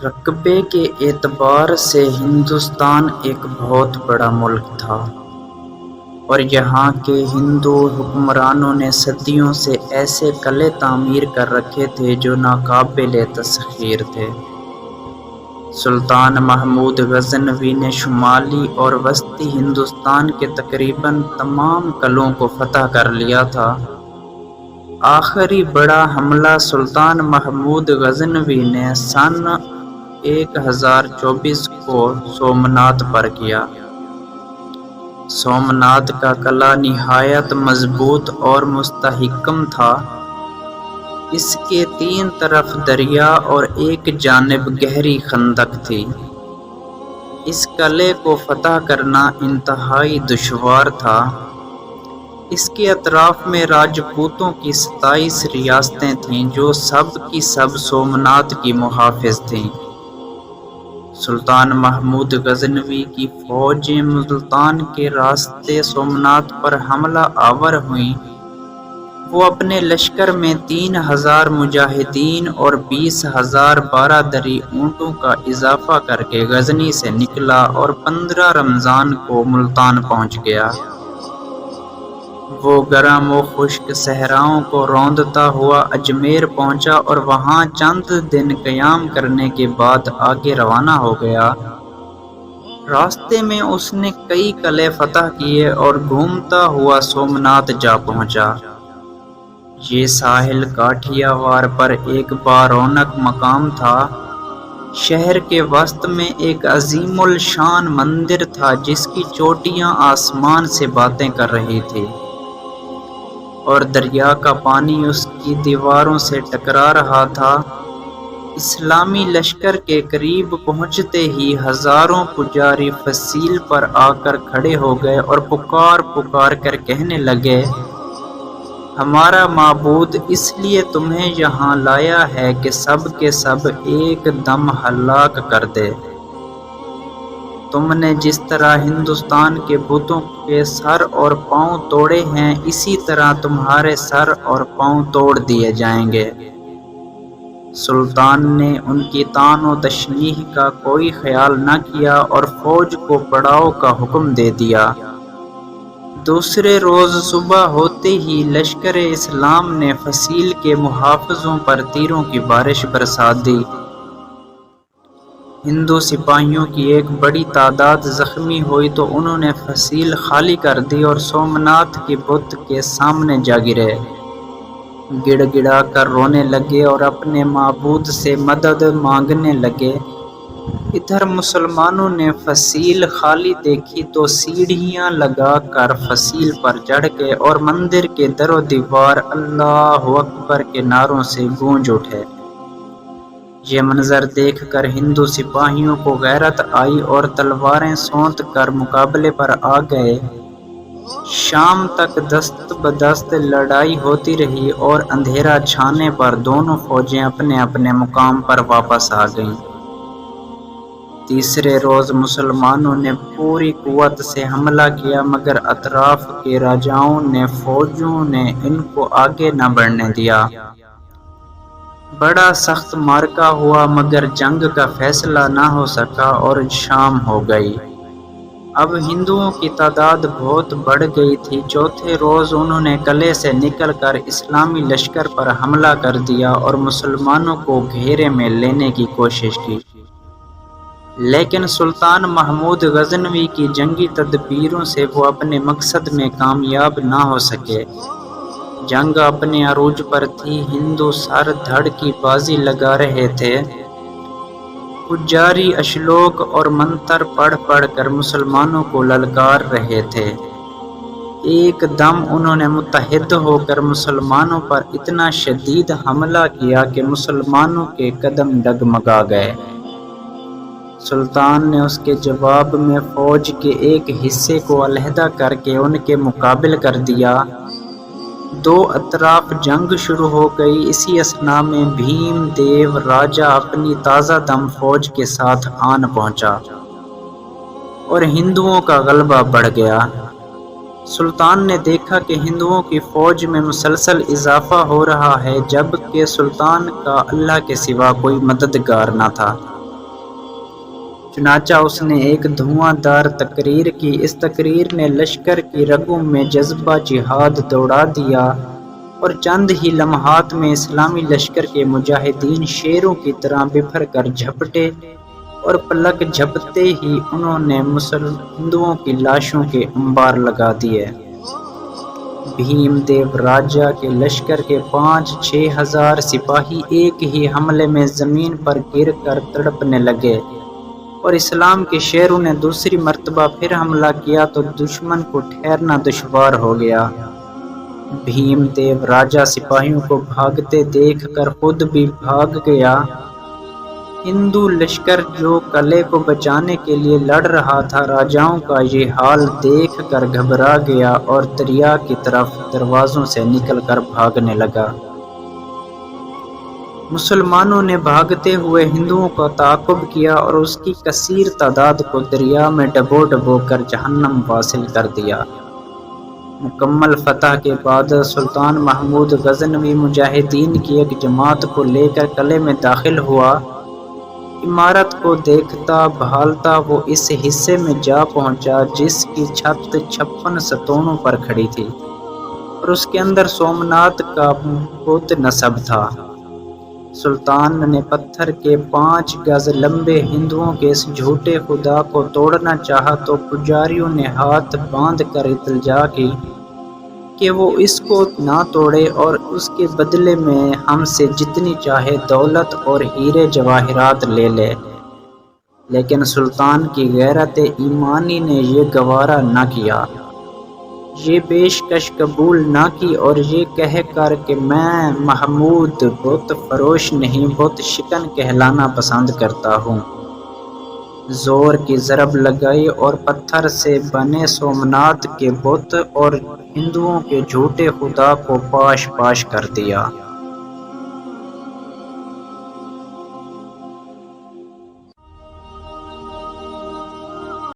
رقبے کے اعتبار سے ہندوستان ایک بہت بڑا ملک تھا اور یہاں کے ہندو حکمرانوں نے صدیوں سے ایسے قلعے تعمیر کر رکھے تھے جو ناقابل تسخیر تھے۔ سلطان محمود غزنوی نے شمالی اور وسطی ہندوستان کے تقریباً تمام قلعوں کو فتح کر لیا تھا۔ آخری بڑا حملہ سلطان محمود غزنوی نے سن 1024 کو سومنات پر کیا۔ سومنات کا قلعہ نہایت مضبوط اور مستحکم تھا۔ اس کے 3 طرف دریا اور ایک جانب گہری خندق تھی۔ اس قلعے کو فتح کرنا انتہائی دشوار تھا۔ اس کے اطراف میں راجپوتوں کی 27 ریاستیں تھیں جو سب کی سب سومنات کی محافظ تھیں۔ سلطان محمود غزنوی کی فوجیں ملتان کے راستے سومنات پر حملہ آور ہوئیں۔ وہ اپنے لشکر میں 3000 مجاہدین اور 20,000 بارادری اونٹوں کا اضافہ کر کے غزنی سے نکلا اور 15 رمضان کو ملتان پہنچ گیا۔ وہ گرم و خشک صحراؤں کو روندتا ہوا اجمیر پہنچا اور وہاں چند دن قیام کرنے کے بعد آگے روانہ ہو گیا۔ راستے میں اس نے کئی قلعے فتح کیے اور گھومتا ہوا سومنات جا پہنچا۔ یہ ساحل کاٹھیا وار پر ایک بارونق مقام تھا۔ شہر کے وسط میں ایک عظیم الشان مندر تھا جس کی چوٹیاں آسمان سے باتیں کر رہی تھیں اور دریا کا پانی اس کی دیواروں سے ٹکرا رہا تھا۔ اسلامی لشکر کے قریب پہنچتے ہی ہزاروں پجاری فصیل پر آ کر کھڑے ہو گئے اور پکار پکار کر کہنے لگے، ہمارا معبود اس لیے تمہیں یہاں لایا ہے کہ سب کے سب ایک دم ہلاک کر دے۔ تم نے جس طرح ہندوستان کے بتوں کے سر اور پاؤں توڑے ہیں اسی طرح تمہارے سر اور پاؤں توڑ دیے جائیں گے۔ سلطان نے ان کی طعن و تشنیع کا کوئی خیال نہ کیا اور فوج کو پڑاؤ کا حکم دے دیا۔ دوسرے روز صبح ہوتے ہی لشکر اسلام نے فصیل کے محافظوں پر تیروں کی بارش برسا دی۔ ہندو سپاہیوں کی ایک بڑی تعداد زخمی ہوئی تو انہوں نے فصیل خالی کر دی اور سومنات کے بت کے سامنے جا گرے، گڑ گڑا کر رونے لگے اور اپنے معبود سے مدد مانگنے لگے۔ ادھر مسلمانوں نے فصیل خالی دیکھی تو سیڑھیاں لگا کر فصیل پر چڑھ گئے اور مندر کے در و دیوار اللہ اکبر کے نعروں سے گونج اٹھے۔ یہ منظر دیکھ کر ہندو سپاہیوں کو غیرت آئی اور تلواریں سونت کر مقابلے پر آ گئے۔ شام تک دست بدست لڑائی ہوتی رہی اور اندھیرا چھانے پر دونوں فوجیں اپنے اپنے مقام پر واپس آ گئیں۔ تیسرے روز مسلمانوں نے پوری قوت سے حملہ کیا مگر اطراف کے راجاؤں نے فوجوں نے ان کو آگے نہ بڑھنے دیا۔ بڑا سخت معرکہ ہوا مگر جنگ کا فیصلہ نہ ہو سکا اور شام ہو گئی۔ اب ہندوؤں کی تعداد بہت بڑھ گئی تھی۔ چوتھے روز انہوں نے قلعے سے نکل کر اسلامی لشکر پر حملہ کر دیا اور مسلمانوں کو گھیرے میں لینے کی کوشش کی، لیکن سلطان محمود غزنوی کی جنگی تدبیروں سے وہ اپنے مقصد میں کامیاب نہ ہو سکے۔ جنگ اپنے عروج پر تھی۔ ہندو سر دھڑ کی بازی لگا رہے تھے۔ پجاری اشلوک اور منتر پڑھ پڑھ کر مسلمانوں کو للکار رہے تھے۔ ایک دم انہوں نے متحد ہو کر مسلمانوں پر اتنا شدید حملہ کیا کہ مسلمانوں کے قدم ڈگمگا گئے۔ سلطان نے اس کے جواب میں فوج کے ایک حصے کو علیحدہ کر کے ان کے مقابل کر دیا۔ دو اطراف جنگ شروع ہو گئی۔ اسی اثناء میں بھیم دیو راجہ اپنی تازہ دم فوج کے ساتھ آن پہنچا اور ہندوؤں کا غلبہ بڑھ گیا۔ سلطان نے دیکھا کہ ہندوؤں کی فوج میں مسلسل اضافہ ہو رہا ہے جبکہ سلطان کا اللہ کے سوا کوئی مددگار نہ تھا۔ چنانچہ اس نے ایک دھواں دار تقریر کی۔ اس تقریر نے لشکر کی رگوں میں جذبہ جہاد دوڑا دیا اور چند ہی لمحات میں اسلامی لشکر کے مجاہدین شیروں کی طرح بکھر کر جھپٹے اور پلک جھپکتے ہی انہوں نے ہندوؤں کی لاشوں کے انبار لگا دیے۔ بھیم دیو راجہ کے لشکر کے 5-6 ہزار سپاہی ایک ہی حملے میں زمین پر گر کر تڑپنے لگے، اور اسلام کے شیروں نے دوسری مرتبہ پھر حملہ کیا تو دشمن کو ٹھہرنا دشوار ہو گیا۔ بھیم دیو راجہ سپاہیوں کو بھاگتے دیکھ کر خود بھی بھاگ گیا۔ ہندو لشکر جو قلعے کو بچانے کے لیے لڑ رہا تھا، راجاؤں کا یہ حال دیکھ کر گھبرا گیا اور دریا کی طرف دروازوں سے نکل کر بھاگنے لگا۔ مسلمانوں نے بھاگتے ہوئے ہندوؤں کا تعاقب کیا اور اس کی کثیر تعداد کو دریا میں ڈبو ڈبو کر جہنم واصل کر دیا۔ مکمل فتح کے بعد سلطان محمود غزنوی مجاہدین کی ایک جماعت کو لے کر قلعے میں داخل ہوا۔ عمارت کو دیکھتا بھالتا وہ اس حصے میں جا پہنچا جس کی چھت 56 ستونوں پر کھڑی تھی اور اس کے اندر سومنات کا بت نصب تھا۔ سلطان نے پتھر کے 5 گز لمبے ہندوؤں کے اس جھوٹے خدا کو توڑنا چاہا تو پجاریوں نے ہاتھ باندھ کر التجا کی کہ وہ اس کو نہ توڑے اور اس کے بدلے میں ہم سے جتنی چاہے دولت اور ہیرے جواہرات لے لے، لیکن سلطان کی غیرت ایمانی نے یہ گوارا نہ کیا، یہ پیشکش قبول نہ کی اور یہ کہہ کر کہ میں محمود بت فروش نہیں بت شکن کہلانا پسند کرتا ہوں، زور کی ضرب لگائی اور پتھر سے بنے سومنات کے بت اور ہندوؤں کے جھوٹے خدا کو پاش پاش کر دیا۔